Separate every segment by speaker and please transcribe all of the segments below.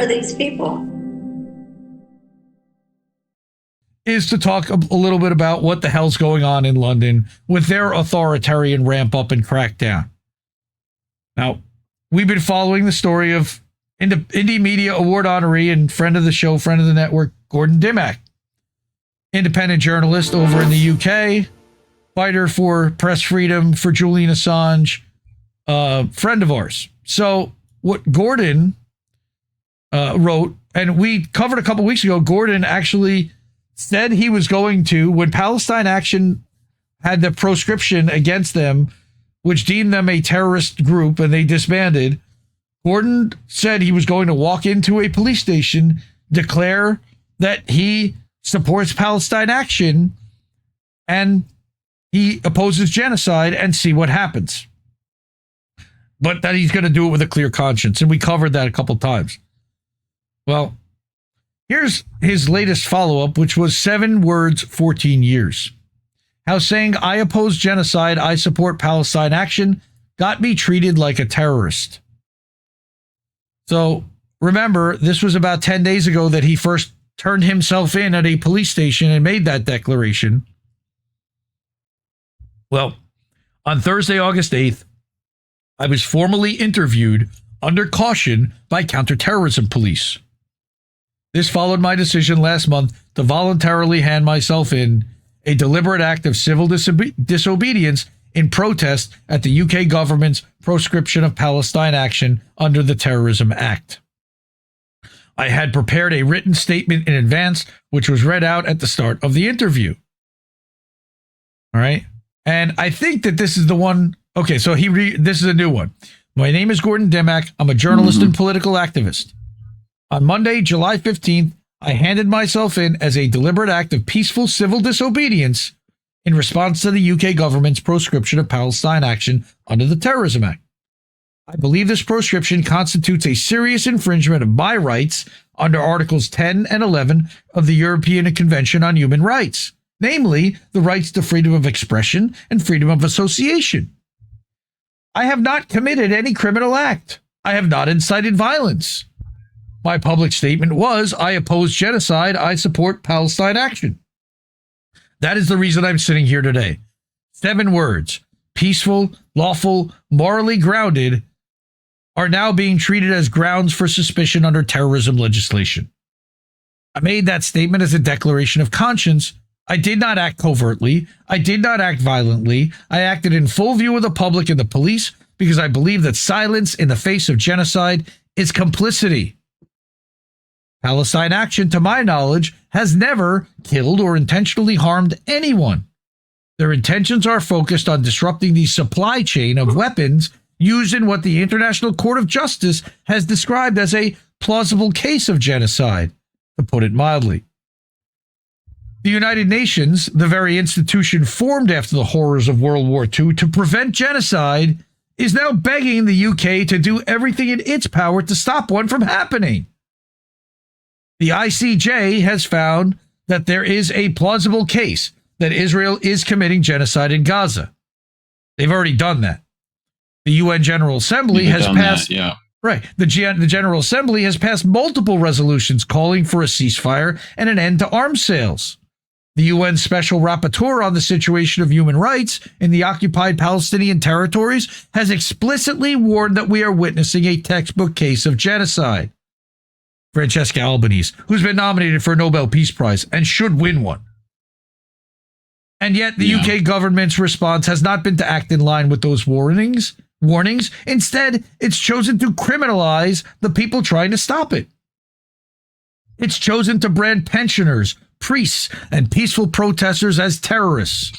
Speaker 1: are these people?
Speaker 2: Is to talk a little bit about what the hell's going on in London with their authoritarian ramp up and crackdown. Now, we've been following the story of Indie Media Award honoree and friend of the show, friend of the network, Gordon Dimmack, independent journalist over in the UK, fighter for press freedom for Julian Assange, friend of ours. So what Gordon wrote, and we covered a couple weeks ago, Gordon actually said he was going to, when Palestine Action had the proscription against them, which deemed them a terrorist group and they disbanded, Gordon said he was going to walk into a police station, declare that he supports Palestine Action and he opposes genocide and see what happens. But that he's going to do it with a clear conscience. And we covered that a couple times. Well, here's his latest follow-up, which was 7 words, 14 years. How saying, I oppose genocide, I support Palestine Action, got me treated like a terrorist. So remember, this was about 10 days ago that he first turned himself in at a police station and made that declaration. Well, on Thursday, August 8th, I was formally interviewed under caution by counterterrorism police. This followed my decision last month to voluntarily hand myself in, a deliberate act of civil disobedience in protest at the UK government's proscription of Palestine Action under the Terrorism Act. I had prepared a written statement in advance, which was read out at the start of the interview. All right. And I think that this is the one. Okay, so this is a new one. My name is Gordon Dimmack. I'm a journalist and political activist. On Monday, July 15th, I handed myself in as a deliberate act of peaceful civil disobedience in response to the UK government's proscription of Palestine Action under the Terrorism Act. I believe this proscription constitutes a serious infringement of my rights under Articles 10 and 11 of the European Convention on Human Rights, namely the rights to freedom of expression and freedom of association. I have not committed any criminal act. I have not incited violence. My public statement was, I oppose genocide, I support Palestine Action. That is the reason I'm sitting here today. 7 words, peaceful, lawful, morally grounded, are now being treated as grounds for suspicion under terrorism legislation. I made that statement as a declaration of conscience. I did not act covertly. I did not act violently. I acted in full view of the public and the police because I believe that silence in the face of genocide is complicity. Palestine Action, to my knowledge, has never killed or intentionally harmed anyone. Their intentions are focused on disrupting the supply chain of weapons used in what the International Court of Justice has described as a plausible case of genocide, to put it mildly. The United Nations, the very institution formed after the horrors of World War II to prevent genocide, is now begging the UK to do everything in its power to stop one from happening. The ICJ has found that there is a plausible case that Israel is committing genocide in Gaza. They've already done that. The UN General Assembly has passed. Right. The General Assembly has passed multiple resolutions calling for a ceasefire and an end to arms sales. The UN Special Rapporteur on the situation of human rights in the occupied Palestinian territories has explicitly warned that we are witnessing a textbook case of genocide. Francesca Albanese, who's been nominated for a Nobel Peace Prize and should win one. And yet the UK government's response has not been to act in line with those warnings. Instead, it's chosen to criminalize the people trying to stop it. It's chosen to brand pensioners, priests, and peaceful protesters as terrorists,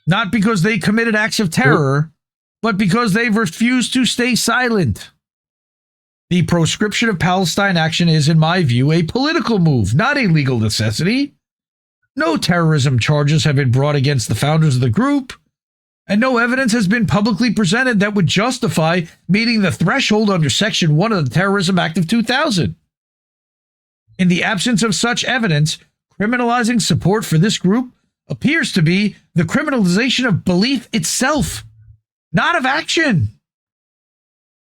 Speaker 2: not because they committed acts of terror, but because they've refused to stay silent. The proscription of Palestine Action is, in my view, a political move, not a legal necessity. No terrorism charges have been brought against the founders of the group, and no evidence has been publicly presented that would justify meeting the threshold under Section 1 of the Terrorism Act of 2000. In the absence of such evidence, criminalizing support for this group appears to be the criminalization of belief itself, not of action.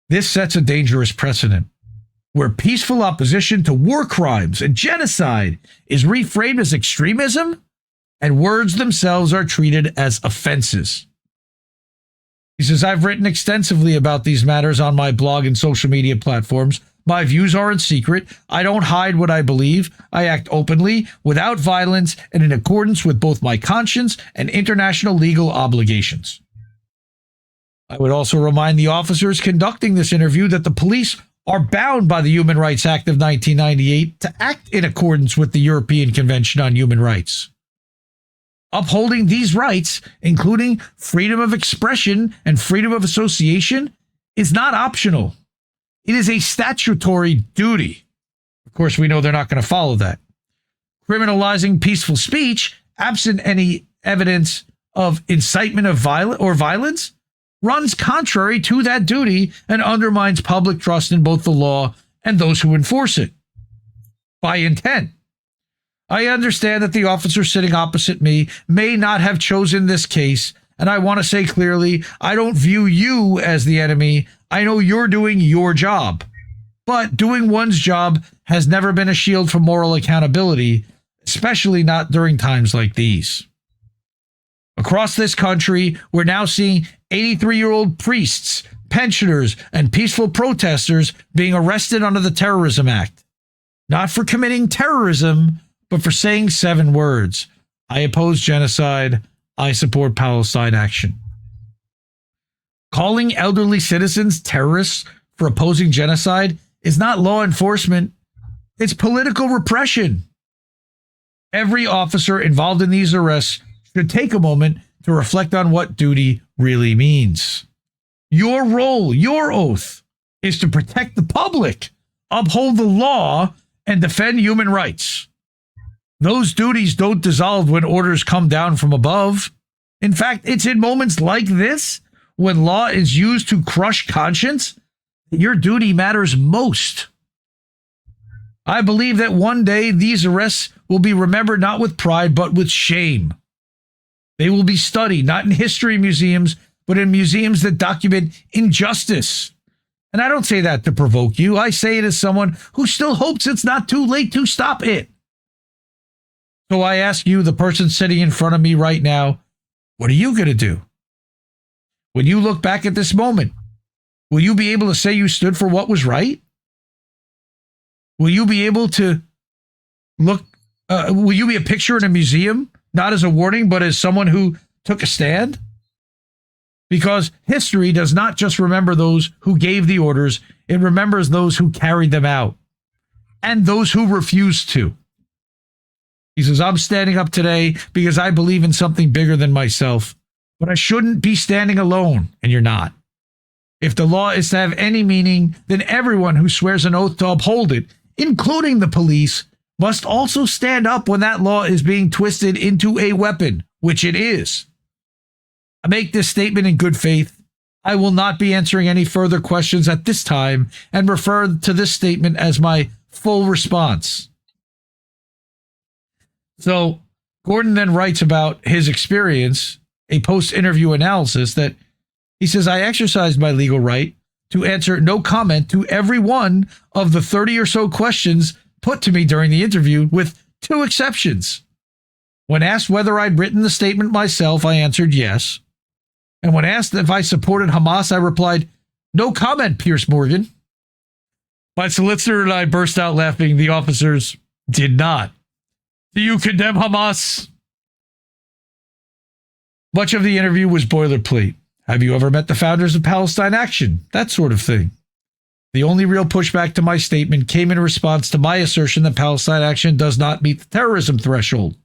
Speaker 2: This sets a dangerous precedent. where peaceful opposition to war crimes and genocide is reframed as extremism, and words themselves are treated as offenses. He says, I've written extensively about these matters on my blog and social media platforms. My views aren't secret. I don't hide what I believe. I act openly, without violence, and in accordance with both my conscience and international legal obligations. I would also remind the officers conducting this interview that the police are bound by the Human Rights Act of 1998 to act in accordance with the European Convention on Human Rights. Upholding these rights, including freedom of expression and freedom of association, is not optional. It is a statutory duty. Of course, we know they're not going to follow that. Criminalizing peaceful speech, absent any evidence of incitement of violence, runs contrary to that duty and undermines public trust in both the law and those who enforce it. By intent. I understand that the officer sitting opposite me may not have chosen this case, and I want to say clearly, I don't view you as the enemy. I know you're doing your job. But doing one's job has never been a shield for moral accountability, especially not during times like these. Across this country, we're now seeing 83-year-old priests, pensioners, and peaceful protesters being arrested under the Terrorism Act. Not for committing terrorism, but for saying 7 words. I oppose genocide. I support Palestine action. Calling elderly citizens terrorists for opposing genocide is not law enforcement. It's political repression. Every officer involved in these arrests should take a moment to reflect on what duty really means. Your role, your oath, is to protect the public, uphold the law, and defend human rights. Those duties don't dissolve when orders come down from above. In fact, it's in moments like this, when law is used to crush conscience, that your duty matters most. I believe that one day these arrests will be remembered not with pride, but with shame. They will be studied, not in history museums, but in museums that document injustice. And I don't say that to provoke you. I say it as someone who still hopes it's not too late to stop it. So I ask you, the person sitting in front of me right now, what are you going to do? When you look back at this moment, will you be able to say you stood for what was right? Will you be able to will you be a picture in a museum, not as a warning, but as someone who took a stand? Because history does not just remember those who gave the orders, it remembers those who carried them out and those who refused to. He says, I'm standing up today because I believe in something bigger than myself, but I shouldn't be standing alone, and you're not. If the law is to have any meaning, then everyone who swears an oath to uphold it, including the police, must also stand up when that law is being twisted into a weapon, which it is. I make this statement in good faith. I will not be answering any further questions at this time and refer to this statement as my full response. So Gordon then writes about his experience, a post-interview analysis that he says, I exercised my legal right to answer no comment to every one of the 30 or so questions put to me during the interview, with 2 exceptions. When asked whether I'd written the statement myself, I answered yes. And when asked if I supported Hamas, I replied, no comment, Pierce Morgan. My solicitor and I burst out laughing. The officers did not. Do you condemn Hamas? Much of the interview was boilerplate. Have you ever met the founders of Palestine Action? That sort of thing. The only real pushback to my statement came in response to my assertion that Palestine Action does not meet the terrorism threshold.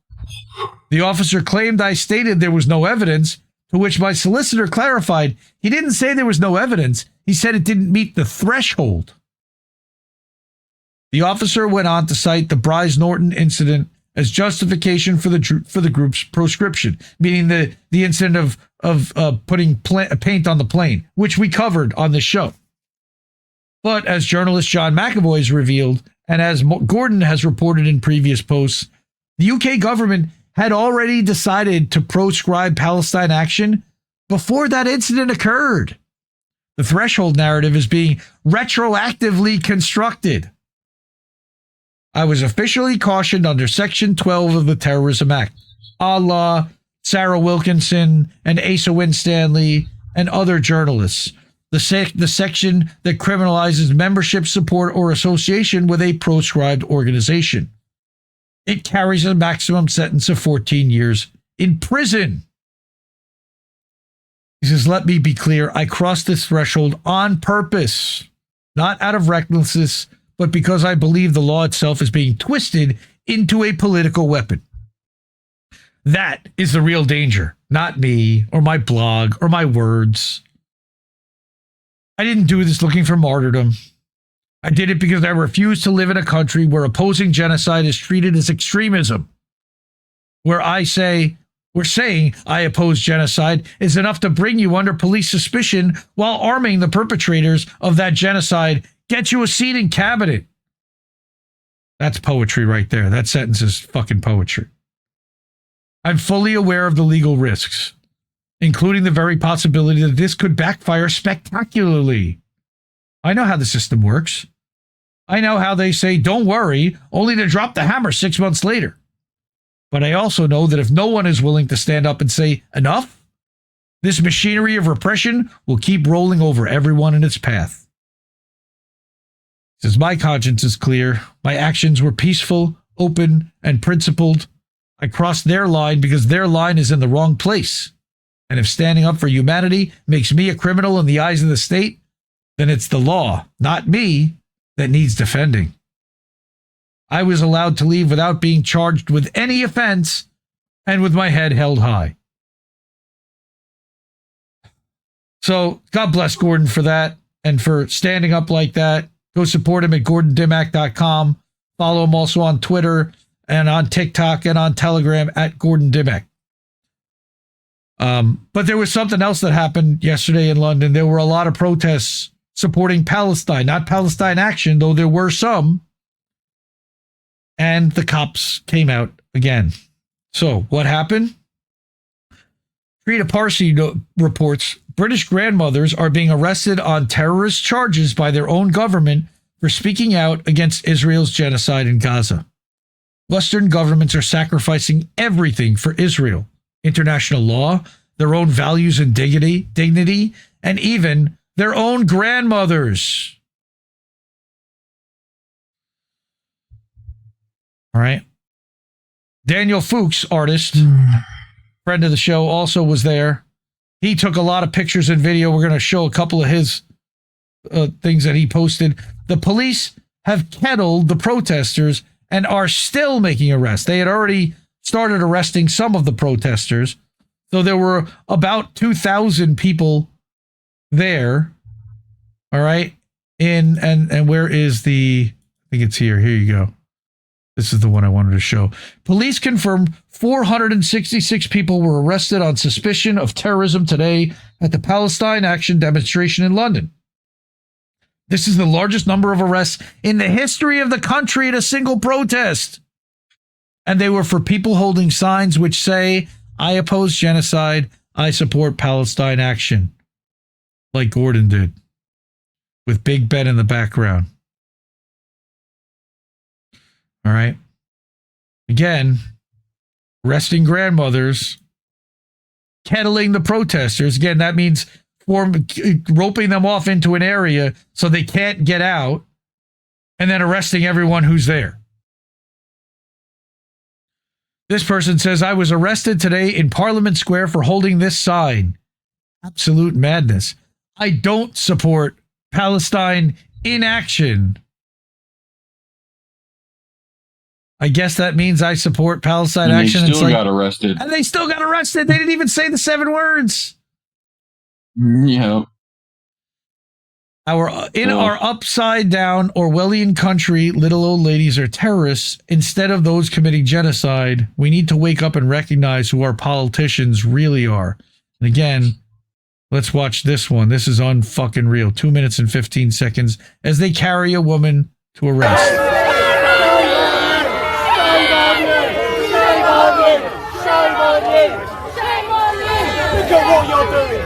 Speaker 2: The officer claimed I stated there was no evidence, to which my solicitor clarified he didn't say there was no evidence. He said it didn't meet the threshold. The officer went on to cite the Bryce Norton incident as justification for the group's proscription, meaning the incident of putting paint on the plane, which we covered on the show. But as journalist John McAvoy has revealed, and as Gordon has reported in previous posts, the UK government had already decided to proscribe Palestine Action before that incident occurred. The threshold narrative is being retroactively constructed. I was officially cautioned under Section 12 of the Terrorism Act. Allah, Sarah Wilkinson, and Asa Winstanley, and other journalists. The section that criminalizes membership, support, or association with a proscribed organization. It carries a maximum sentence of 14 years in prison. He says, let me be clear, I crossed this threshold on purpose, not out of recklessness, but because I believe the law itself is being twisted into a political weapon. That is the real danger, not me, or my blog, or my words. I didn't do this looking for martyrdom. I did it because I refuse to live in a country where opposing genocide is treated as extremism. Where we're saying I oppose genocide is enough to bring you under police suspicion while arming the perpetrators of that genocide. Get you a seat in cabinet. That's poetry right there. That sentence is fucking poetry. I'm fully aware of the legal risks, including the very possibility that this could backfire spectacularly. I know how the system works. I know how they say, don't worry, only to drop the hammer 6 months later. But I also know that if no one is willing to stand up and say, enough, this machinery of repression will keep rolling over everyone in its path. Says, my conscience is clear. My actions were peaceful, open, and principled. I crossed their line because their line is in the wrong place. And if standing up for humanity makes me a criminal in the eyes of the state, then it's the law, not me, that needs defending. I was allowed to leave without being charged with any offense and with my head held high. So God bless Gordon for that and for standing up like that. Go support him at GordonDimmack.com. Follow him also on Twitter and on TikTok and on Telegram at Gordon Dimmack. But there was something else that happened yesterday in London. There were a lot of protests supporting Palestine, not Palestine Action, though there were some. And the cops came out again. So what happened? Trita Parsi reports British grandmothers are being arrested on terrorist charges by their own government for speaking out against Israel's genocide in Gaza. Western governments are sacrificing everything for Israel. International law, their own values and dignity, and even their own grandmothers. All right. Daniel Fuchs, artist, friend of the show, also was there. He took a lot of pictures and video. We're going to show a couple of his things that he posted. The police have kettled the protesters and are still making arrests. They had already started arresting some of the protesters. So there were about 2,000 people there. All right. And where is the, I think it's here. Here you go. This is the one I wanted to show. Police confirmed 466 people were arrested on suspicion of terrorism today at the Palestine Action demonstration in London. This is the largest number of arrests in the history of the country at a single protest. And they were for people holding signs which say, I oppose genocide, I support Palestine Action. Like Gordon did, with Big Ben in the background. All right. Again, arresting grandmothers, kettling the protesters. Again, that means roping them off into an area so they can't get out, and then arresting everyone who's there. This person says, I was arrested today in Parliament Square for holding this sign. Absolute madness. I don't support Palestine in action. I guess that means I support Palestine Action.
Speaker 1: They still got arrested.
Speaker 2: And they still got arrested. They didn't even say the 7 words.
Speaker 1: Yeah.
Speaker 2: Our upside down Orwellian country, little old ladies are terrorists instead of those committing genocide. We need to wake up and recognize who our politicians really are. And again, let's watch this one. This is unfucking real. 2 minutes and 15 seconds as they carry a woman to arrest.
Speaker 3: Look at what you're doing.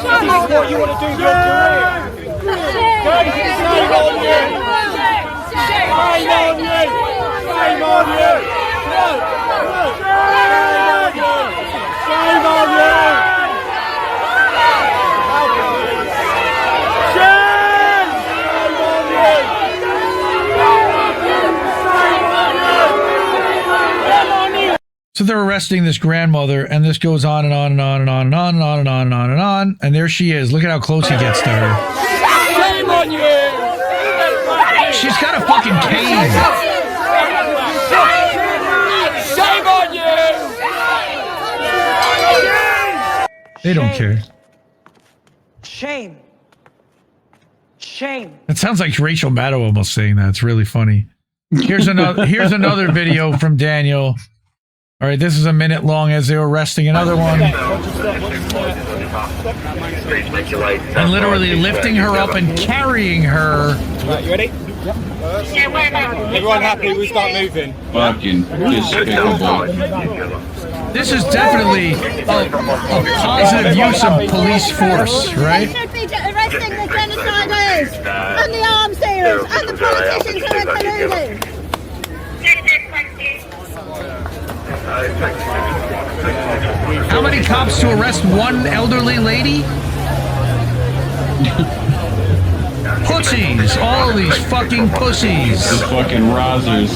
Speaker 3: This is what what you want to do with your career. Shame on you! Shame on you! Shame on you! Shame on you!
Speaker 2: So they're arresting this grandmother, and this goes on and on and on and on and on and on and on and on and on. And there she is. Look at how close he gets to her.
Speaker 3: Shame on you!
Speaker 2: She's got a fucking cane.
Speaker 3: Shame on you!
Speaker 2: They don't care.
Speaker 4: Shame. Shame.
Speaker 2: It sounds like Rachel Maddow almost saying that. It's really funny. Here's another video from Daniel. All right, this is a minute long as they're arresting another one. And literally lifting her up and carrying her.
Speaker 3: Right, you ready? Yep. Everyone happy? We start moving.
Speaker 1: Fucking despicable.
Speaker 2: This is definitely a positive use of police force, right?
Speaker 5: They should be arresting the genociders and the arms dealers and the politicians who are colluding.
Speaker 2: How many cops to arrest one elderly lady? Pussies! All of these fucking pussies!
Speaker 1: The fucking risers.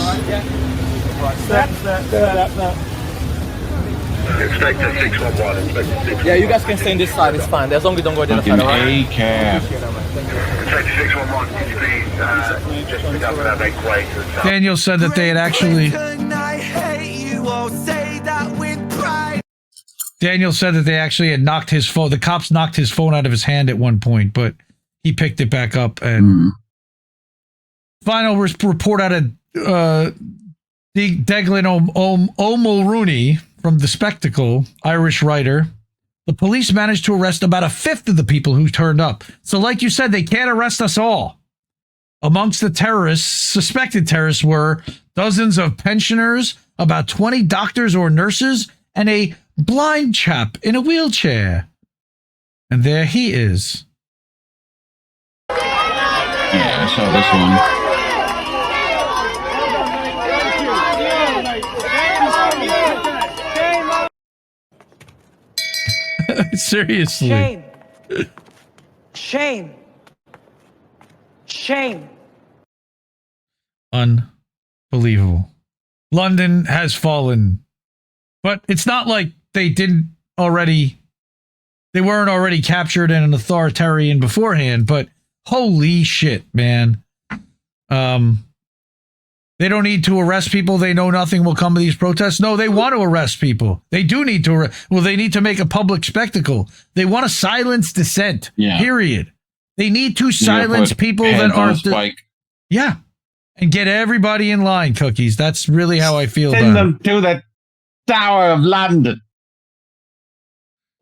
Speaker 3: Yeah, you guys can stay on this side, it's fine. As long as we don't go to the other side, alright?
Speaker 1: A-cap.
Speaker 2: Daniel said that they had actually... Daniel said that they actually had knocked his phone. The cops knocked his phone out of his hand at one point, but he picked it back up. And final report out of Declan O'Mulrooney from The Spectacle, Irish writer. The police managed to arrest about a fifth of the people who turned up. So like you said, they can't arrest us all. Amongst the terrorists, suspected terrorists were dozens of pensioners, about 20 doctors or nurses, and a blind chap in a wheelchair. And there he is.
Speaker 1: Yeah, I saw
Speaker 2: this one. Seriously.
Speaker 4: Shame. Shame. Shame.
Speaker 2: Unbelievable. London has fallen. But it's not like they weren't already captured in an authoritarian beforehand, but holy shit, man. They don't need to arrest people. They know nothing will come of these protests. No, they want to arrest people. They do need to they need to make a public spectacle. They want to silence dissent.
Speaker 1: Yeah.
Speaker 2: Period. They need to silence people that aren't yeah. And get everybody in line, Cookies. That's really how I feel
Speaker 1: Send
Speaker 2: about
Speaker 1: them to the Tower of London.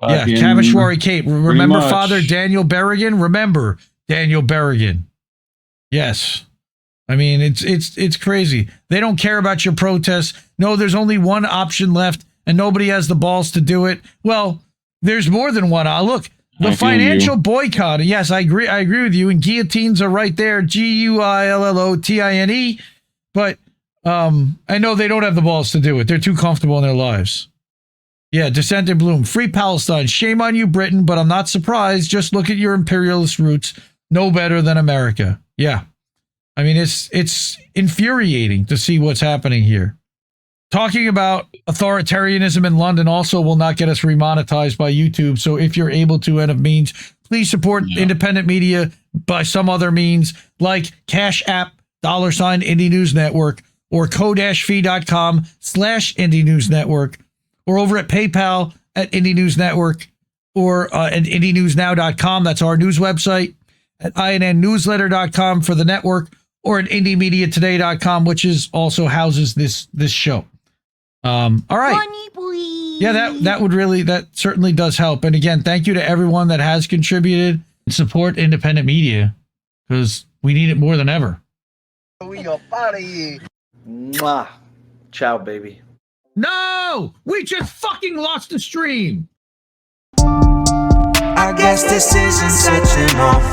Speaker 2: Yeah, Cavishwari Kate. Remember Father Daniel Berrigan? Remember Daniel Berrigan. Yes. I mean, it's crazy. They don't care about your protests. No, there's only one option left, and nobody has the balls to do it. Well, there's more than one. Look, the financial boycott. Yes, I agree. I agree with you. And guillotines are right there. GUILLOTINE. But I know they don't have the balls to do it. They're too comfortable in their lives. Yeah, Dissent in Bloom. Free Palestine. Shame on you, Britain, but I'm not surprised. Just look at your imperialist roots. No better than America. Yeah. I mean, it's infuriating to see what's happening here. Talking about authoritarianism in London also will not get us remonetized by YouTube. So if you're able to and of means, please support independent media by some other means like Cash App, $ Indie News Network, or ko-fi.com/Indie News Network, or over at PayPal at Indie News Network, or at IndieNewsNow.com. That's our news website. At INNnewsletter.com for the network, or at IndieMediaToday.com, which also houses this show. All right. Yeah, that certainly does help. And again, thank you to everyone that has contributed and support independent media, because we need it more than ever.
Speaker 6: We gonna party.
Speaker 4: Mwah. Ciao, baby.
Speaker 2: No! We just fucking lost the stream!
Speaker 7: I guess this isn't such an awful